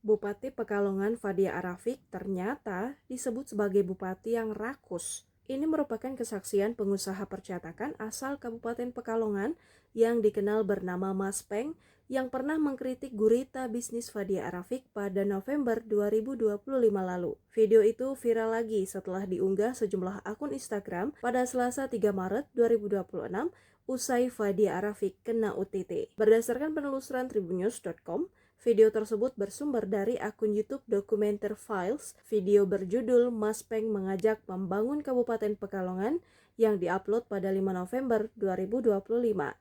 Bupati Pekalongan Fadia Arafik ternyata disebut sebagai bupati yang rakus. Ini merupakan kesaksian pengusaha percetakan asal Kabupaten Pekalongan yang dikenal bernama Mas Peng yang pernah mengkritik gurita bisnis Fadia Arafik pada November 2025 lalu. Video itu viral lagi setelah diunggah sejumlah akun Instagram pada Selasa 3 Maret 2026 usai Fadia Arafik kena UTT. Berdasarkan penelusuran tribunnews.com, video tersebut bersumber dari akun YouTube Dokumenter Files. Video berjudul Mas Peng mengajak membangun Kabupaten Pekalongan yang diupload pada 5 November 2025.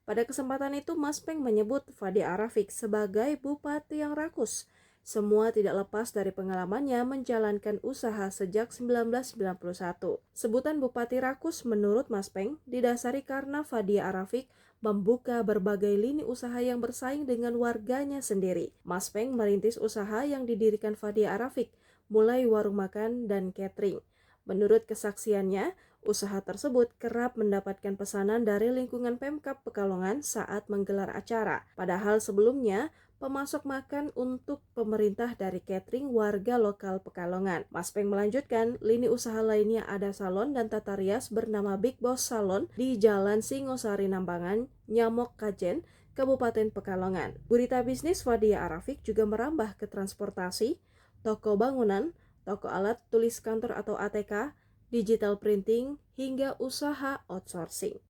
Pada kesempatan itu, Mas Peng menyebut Fadia Arafik sebagai bupati yang rakus. Semua tidak lepas dari pengalamannya menjalankan usaha sejak 1991. Sebutan Bupati Rakus menurut Mas Peng didasari karena Fadia Arafik membuka berbagai lini usaha yang bersaing dengan warganya sendiri. Mas Peng merintis usaha yang didirikan Fadia Arafik, mulai warung makan dan catering. Menurut kesaksiannya, usaha tersebut kerap mendapatkan pesanan dari lingkungan Pemkab Pekalongan saat menggelar acara. Padahal sebelumnya, pemasok makan untuk pemerintah dari catering warga lokal Pekalongan. Mas Peng melanjutkan, lini usaha lainnya ada salon dan tata rias bernama Big Boss Salon di Jalan Singosari Nambangan, Nyamok Kajen, Kabupaten Pekalongan. Gurita bisnis Fadia Arafik juga merambah ke transportasi, toko bangunan, toko alat tulis kantor atau ATK, digital printing, hingga usaha outsourcing.